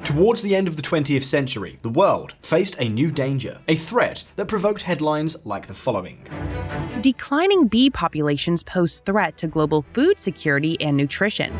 Towards the end of the 20th century, the world faced a new danger, a threat that provoked headlines like the following. Declining bee populations pose threat to global food security and nutrition.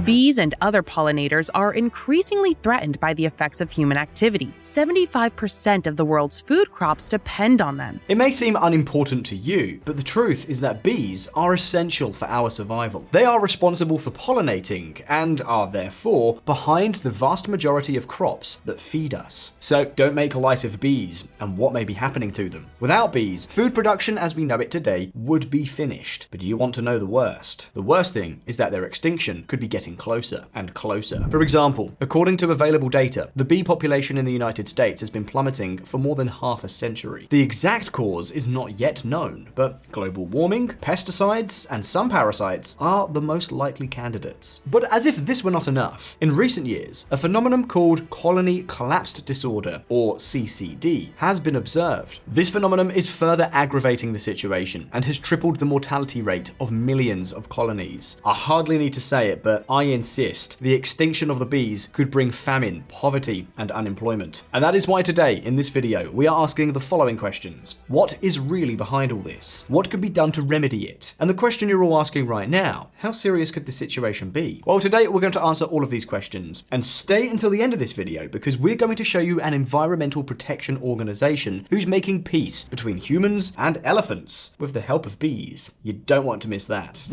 Bees and other pollinators are increasingly threatened by the effects of human activity. 75% of the world's food crops depend on them. It may seem unimportant to you, but the truth is that bees are essential for our survival. They are responsible for pollinating and are therefore behind the vast majority of crops that feed us. So don't make light of bees and what may be happening to them. Without bees, food production as we know it today would be finished. But do you want to know the worst? The worst thing is that their extinction could be getting closer and closer. For example, according to available data, the bee population in the United States has been plummeting for more than half a century. The exact cause is not yet known, but global warming, pesticides, and some parasites are the most likely candidates. But as if this were not enough, in recent years, a phenomenon called colony collapsed disorder, or CCD, has been observed. This phenomenon is further aggravating the situation and has tripled the mortality rate of millions of colonies. I hardly need to say it, but I insist, the extinction of the bees could bring famine, poverty, and unemployment. And that is why today, in this video, we are asking the following questions. What is really behind all this? What could be done to remedy it? And the question you're all asking right now, how serious could this situation be? Well, today we're going to answer all of these questions. And stay until the end of this video because we're going to show you an environmental protection organization who's making peace between humans and elephants with the help of bees. You don't want to miss that.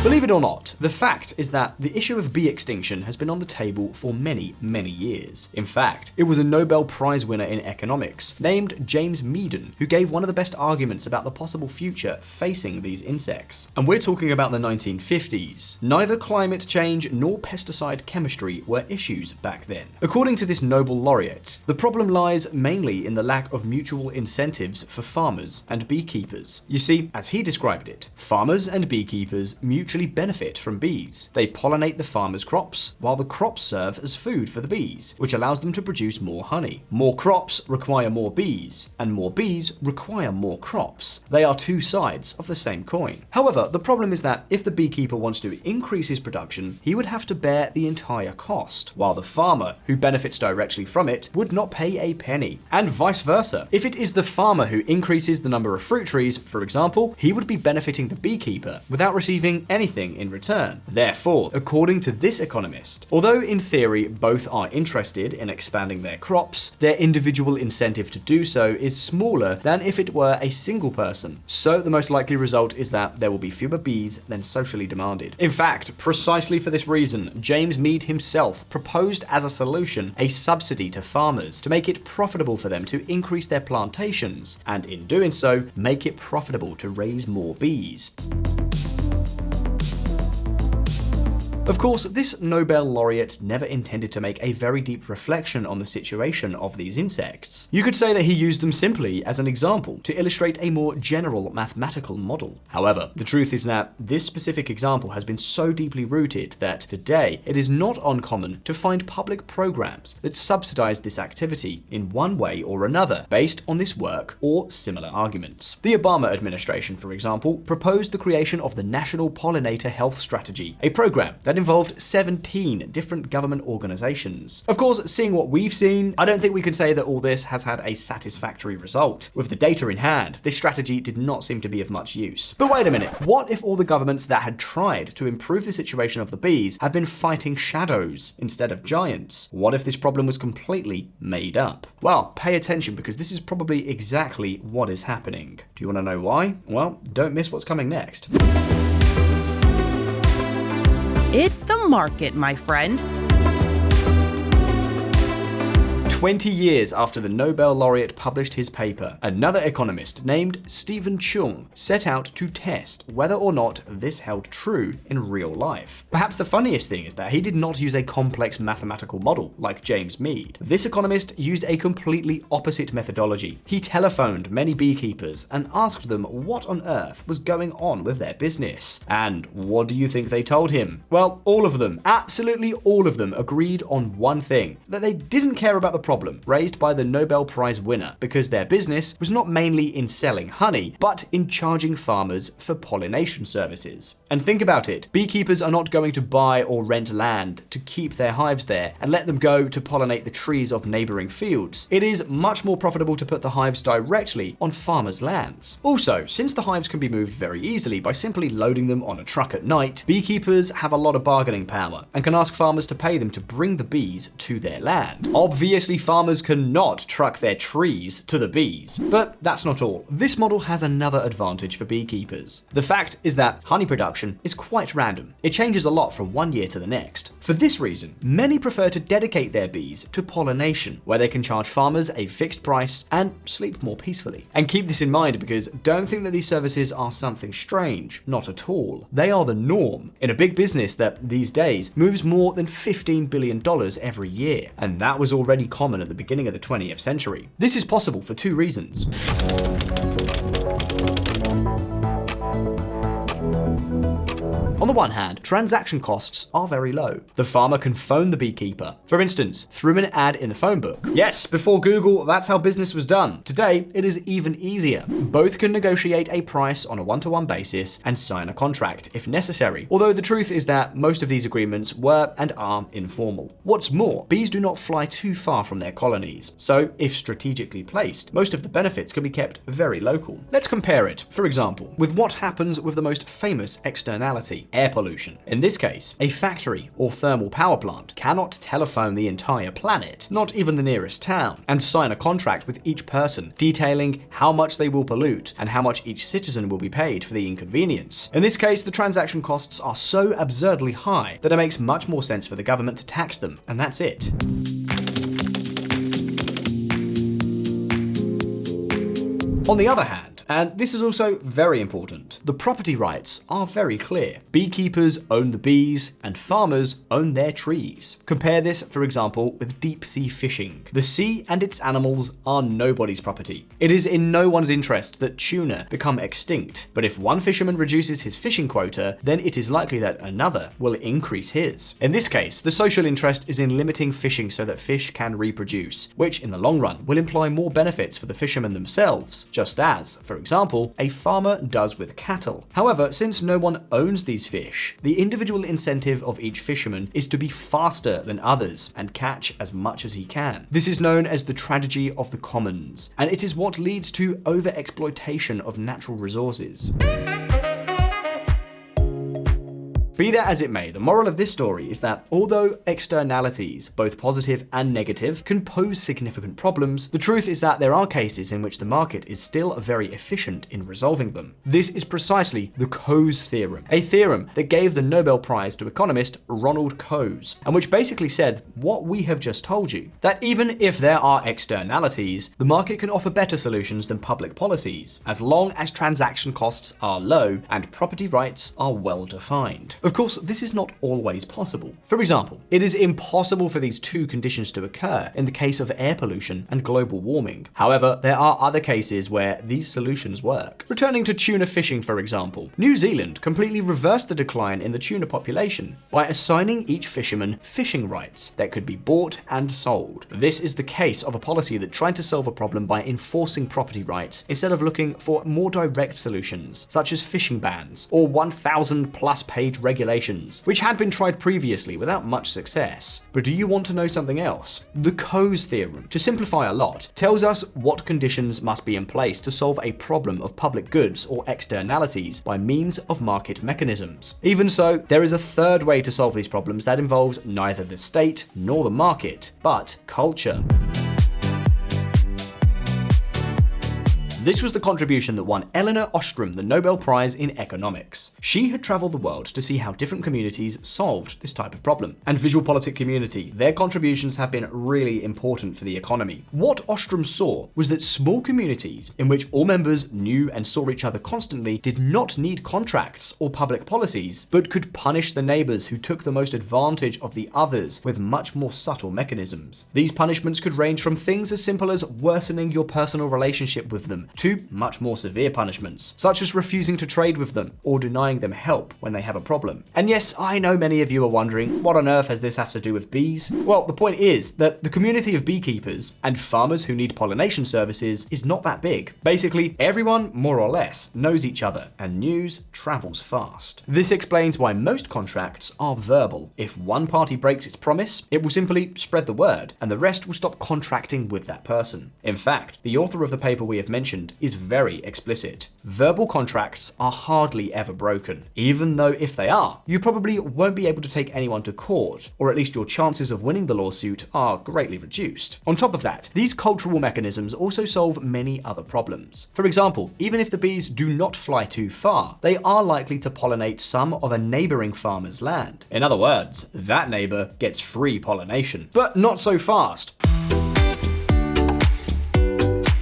Believe it or not, the fact is that the issue of bee extinction has been on the table for many, many years. In fact, it was a Nobel Prize winner in economics named James Meaden who gave one of the best arguments about the possible future facing these insects. And we're talking about the 1950s. Neither climate change nor pesticide chemistry were issues back then. According to this Nobel laureate, the problem lies mainly in the lack of mutual incentives for farmers and beekeepers. You see, as he described it, farmers and beekeepers mutually benefit from bees. They pollinate the farmers' crops, while the crops serve as food for the bees, which allows them to produce more honey. More crops require more bees, and more bees require more crops. They are two sides of the same coin. However, the problem is that if the beekeeper wants to increase his production, he would have to bear the entire cost, while the farmer, who benefits directly from it, would not pay a penny. And vice versa. If it is the farmer who increases the number of fruit trees, for example, he would be benefiting the beekeeper without receiving anything in return. Therefore, according to this economist, although in theory both are interested in expanding their crops, their individual incentive to do so is smaller than if it were a single person. So the most likely result is that there will be fewer bees than socially demanded. In fact, precisely for this reason, James Mead himself proposed as a solution a subsidy to farmers to make it profitable for them to increase their plantations, and in doing so, make it profitable to raise more bees. Of course, this Nobel laureate never intended to make a very deep reflection on the situation of these insects. You could say that he used them simply as an example to illustrate a more general mathematical model. However, the truth is that this specific example has been so deeply rooted that today it is not uncommon to find public programs that subsidize this activity in one way or another based on this work or similar arguments. The Obama administration, for example, proposed the creation of the National Pollinator Health Strategy, a program that involved 17 different government organizations. Of course, seeing what we've seen, I don't think we can say that all this has had a satisfactory result. With the data in hand, this strategy did not seem to be of much use. But wait a minute, what if all the governments that had tried to improve the situation of the bees had been fighting shadows instead of giants? What if this problem was completely made up? Well, pay attention because this is probably exactly what is happening. Do you want to know why? Well, don't miss what's coming next. It's the market, my friend. 20 years after the Nobel laureate published his paper, another economist named Stephen Chung set out to test whether or not this held true in real life. Perhaps the funniest thing is that he did not use a complex mathematical model like James Mead. This economist used a completely opposite methodology. He telephoned many beekeepers and asked them what on earth was going on with their business. And what do you think they told him? Well, all of them, absolutely all of them, agreed on one thing, that they didn't care about the problem raised by the Nobel Prize winner because their business was not mainly in selling honey, but in charging farmers for pollination services. And think about it, beekeepers are not going to buy or rent land to keep their hives there and let them go to pollinate the trees of neighboring fields. It is much more profitable to put the hives directly on farmers' lands. Also, since the hives can be moved very easily by simply loading them on a truck at night, beekeepers have a lot of bargaining power and can ask farmers to pay them to bring the bees to their land. Obviously, farmers cannot truck their trees to the bees. But that's not all. This model has another advantage for beekeepers. The fact is that honey production is quite random. It changes a lot from one year to the next. For this reason, many prefer to dedicate their bees to pollination, where they can charge farmers a fixed price and sleep more peacefully. And keep this in mind because don't think that these services are something strange. Not at all. They are the norm in a big business that these days moves more than $15 billion every year. And that was already common at the beginning of the 20th century. This is possible for two reasons. On the one hand, transaction costs are very low. The farmer can phone the beekeeper, for instance, through an ad in the phone book. Yes, before Google, that's how business was done. Today, it is even easier. Both can negotiate a price on a one-to-one basis and sign a contract if necessary, although the truth is that most of these agreements were and are informal. What's more, bees do not fly too far from their colonies, so if strategically placed, most of the benefits can be kept very local. Let's compare it, for example, with what happens with the most famous externality, air pollution. In this case, a factory or thermal power plant cannot telephone the entire planet, not even the nearest town, and sign a contract with each person detailing how much they will pollute and how much each citizen will be paid for the inconvenience. In this case, the transaction costs are so absurdly high that it makes much more sense for the government to tax them, and that's it. On the other hand, and this is also very important, the property rights are very clear. Beekeepers own the bees and farmers own their trees. Compare this, for example, with deep sea fishing. The sea and its animals are nobody's property. It is in no one's interest that tuna become extinct, but if one fisherman reduces his fishing quota, then it is likely that another will increase his. In this case, the social interest is in limiting fishing so that fish can reproduce, which in the long run will imply more benefits for the fishermen themselves, just as, for example, a farmer does with cattle. However, since no one owns these fish, the individual incentive of each fisherman is to be faster than others and catch as much as he can. This is known as the tragedy of the commons, and it is what leads to overexploitation of natural resources. Be that as it may, the moral of this story is that although externalities, both positive and negative, can pose significant problems, the truth is that there are cases in which the market is still very efficient in resolving them. This is precisely the Coase theorem, a theorem that gave the Nobel Prize to economist Ronald Coase, and which basically said what we have just told you, that even if there are externalities, the market can offer better solutions than public policies, as long as transaction costs are low and property rights are well defined. Of course, this is not always possible. For example, it is impossible for these two conditions to occur in the case of air pollution and global warming. However, there are other cases where these solutions work. Returning to tuna fishing, for example, New Zealand completely reversed the decline in the tuna population by assigning each fisherman fishing rights that could be bought and sold. This is the case of a policy that tried to solve a problem by enforcing property rights instead of looking for more direct solutions, such as fishing bans or 1,000+ page regulations, which had been tried previously without much success. But do you want to know something else? The Coase theorem, to simplify a lot, tells us what conditions must be in place to solve a problem of public goods or externalities by means of market mechanisms. Even so, there is a third way to solve these problems that involves neither the state nor the market, but culture. This was the contribution that won Elinor Ostrom the Nobel Prize in Economics. She had traveled the world to see how different communities solved this type of problem. And VisualPolitik community, their contributions have been really important for the economy. What Ostrom saw was that small communities in which all members knew and saw each other constantly did not need contracts or public policies, but could punish the neighbors who took the most advantage of the others with much more subtle mechanisms. These punishments could range from things as simple as worsening your personal relationship with them to much more severe punishments, such as refusing to trade with them or denying them help when they have a problem. And yes, I know many of you are wondering, what on earth has this have to do with bees? Well, the point is that the community of beekeepers and farmers who need pollination services is not that big. Basically, everyone, more or less, knows each other, and news travels fast. This explains why most contracts are verbal. If one party breaks its promise, it will simply spread the word, and the rest will stop contracting with that person. In fact, the author of the paper we have mentioned is very explicit. Verbal contracts are hardly ever broken, even though if they are, you probably won't be able to take anyone to court, or at least your chances of winning the lawsuit are greatly reduced. On top of that, these cultural mechanisms also solve many other problems. For example, even if the bees do not fly too far, they are likely to pollinate some of a neighboring farmer's land. In other words, that neighbor gets free pollination. But not so fast.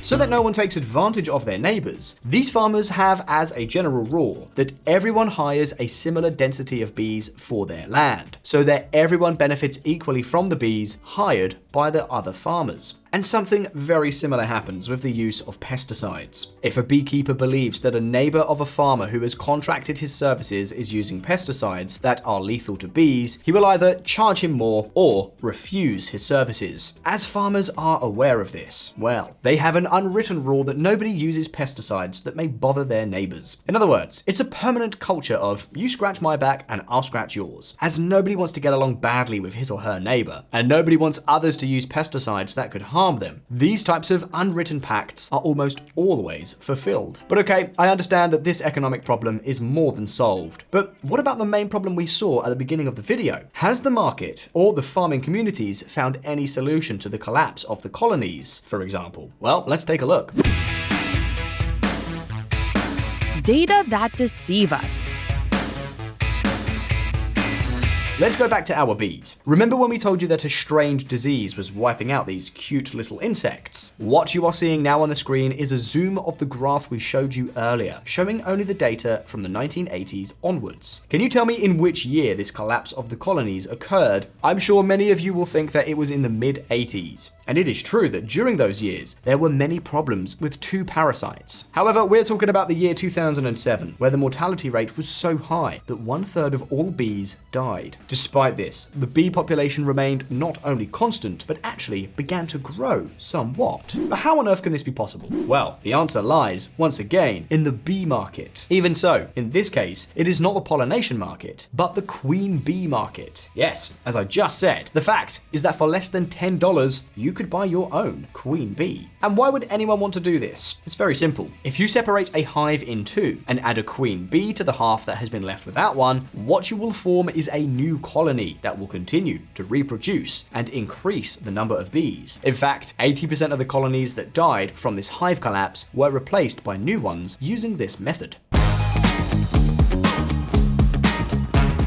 So that no one takes advantage of their neighbors, these farmers have as a general rule that everyone hires a similar density of bees for their land, so that everyone benefits equally from the bees hired by the other farmers. And something very similar happens with the use of pesticides. If a beekeeper believes that a neighbor of a farmer who has contracted his services is using pesticides that are lethal to bees, he will either charge him more or refuse his services. As farmers are aware of this, well, they have an unwritten rule that nobody uses pesticides that may bother their neighbors. In other words, it's a permanent culture of you scratch my back and I'll scratch yours, as nobody wants to get along badly with his or her neighbor, and nobody wants others to use pesticides that could harm them. These types of unwritten pacts are almost always fulfilled. But okay, I understand that this economic problem is more than solved. But what about the main problem we saw at the beginning of the video? Has the market or the farming communities found any solution to the collapse of the colonies, for example? Well, let's take a look. Data that deceive us. Let's go back to our bees. Remember when we told you that a strange disease was wiping out these cute little insects? What you are seeing now on the screen is a zoom of the graph we showed you earlier, showing only the data from the 1980s onwards. Can you tell me in which year this collapse of the colonies occurred? I'm sure many of you will think that it was in the mid-80s. And it is true that during those years, there were many problems with two parasites. However, we're talking about the year 2007, where the mortality rate was so high that 1/3 of all bees died. Despite this, the bee population remained not only constant, but actually began to grow somewhat. But how on earth can this be possible? Well, the answer lies, once again, in the bee market. Even so, in this case, it is not the pollination market, but the queen bee market. Yes, as I just said, the fact is that for less than $10, you could buy your own queen bee. And why would anyone want to do this? It's very simple. If you separate a hive in two and add a queen bee to the half that has been left without one, what you will form is a new colony that will continue to reproduce and increase the number of bees. In fact, 80% of the colonies that died from this hive collapse were replaced by new ones using this method.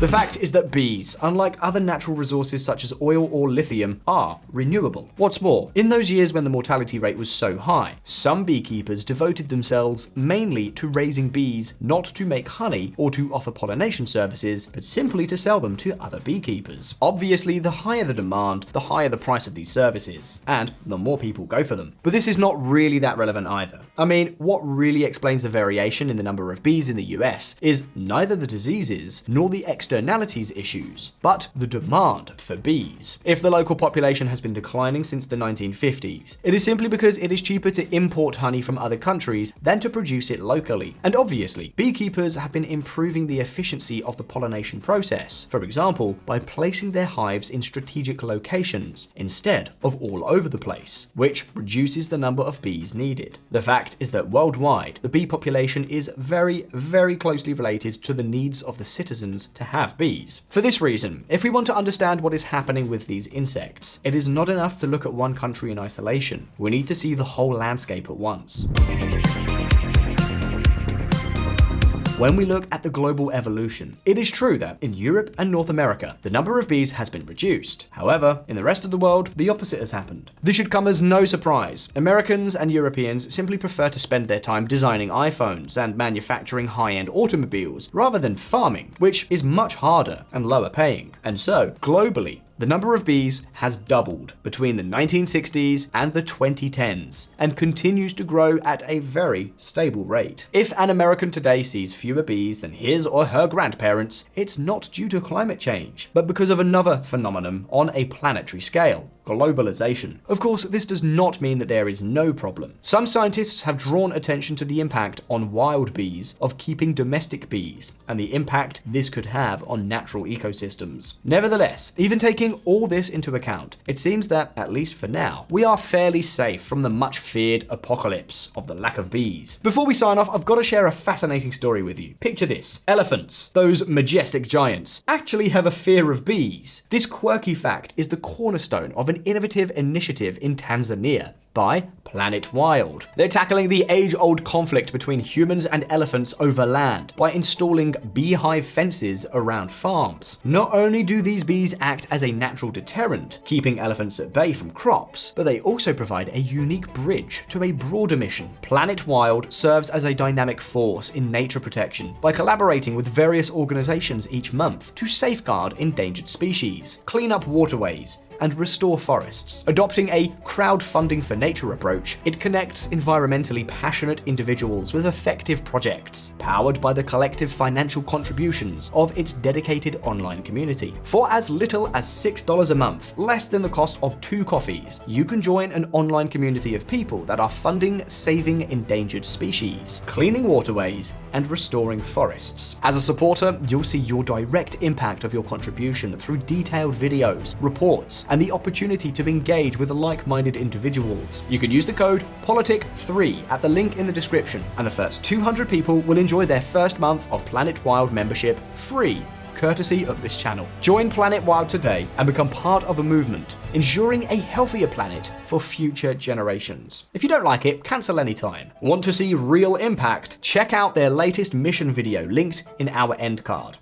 The fact is that bees, unlike other natural resources such as oil or lithium, are renewable. What's more, in those years when the mortality rate was so high, some beekeepers devoted themselves mainly to raising bees not to make honey or to offer pollination services, but simply to sell them to other beekeepers. Obviously, the higher the demand, the higher the price of these services, and the more people go for them. But this is not really that relevant either. I mean, what really explains the variation in the number of bees in the US is neither the diseases nor the externalities issues, but the demand for bees. If the local population has been declining since the 1950s, it is simply because it is cheaper to import honey from other countries than to produce it locally. And obviously, beekeepers have been improving the efficiency of the pollination process, for example, by placing their hives in strategic locations instead of all over the place, which reduces the number of bees needed. The fact is that worldwide, the bee population is very, very closely related to the needs of the citizens to have bees. For this reason, if we want to understand what is happening with these insects, it is not enough to look at one country in isolation. We need to see the whole landscape at once. When we look at the global evolution, it is true that in Europe and North America, the number of bees has been reduced. However, in the rest of the world, the opposite has happened. This should come as no surprise. Americans and Europeans simply prefer to spend their time designing iPhones and manufacturing high-end automobiles rather than farming, which is much harder and lower paying. And so, globally, the number of bees has doubled between the 1960s and the 2010s and continues to grow at a very stable rate. If an American today sees fewer bees than his or her grandparents, it's not due to climate change, but because of another phenomenon on a planetary scale: globalization. Of course, this does not mean that there is no problem. Some scientists have drawn attention to the impact on wild bees of keeping domestic bees and the impact this could have on natural ecosystems. Nevertheless, even taking all this into account, it seems that, at least for now, we are fairly safe from the much feared apocalypse of the lack of bees. Before we sign off, I've got to share a fascinating story with you. Picture this: elephants, those majestic giants, actually have a fear of bees. This quirky fact is the cornerstone of an innovative initiative in Tanzania by Planet Wild. They're tackling the age-old conflict between humans and elephants over land by installing beehive fences around farms. Not only do these bees act as a natural deterrent, keeping elephants at bay from crops, but they also provide a unique bridge to a broader mission. Planet Wild serves as a dynamic force in nature protection by collaborating with various organizations each month to safeguard endangered species, clean up waterways, and restore forests. Adopting a crowdfunding for nature approach, it connects environmentally passionate individuals with effective projects, powered by the collective financial contributions of its dedicated online community. For as little as $6 a month, less than the cost of 2 coffees, you can join an online community of people that are funding saving endangered species, cleaning waterways, and restoring forests. As a supporter, you'll see your direct impact of your contribution through detailed videos, reports, and the opportunity to engage with like-minded individuals. You can use the code POLITIK3 at the link in the description, and the first 200 people will enjoy their first month of Planet Wild membership free, courtesy of this channel. Join Planet Wild today and become part of a movement ensuring a healthier planet for future generations. If you don't like it, cancel anytime. Want to see real impact? Check out their latest mission video linked in our end card.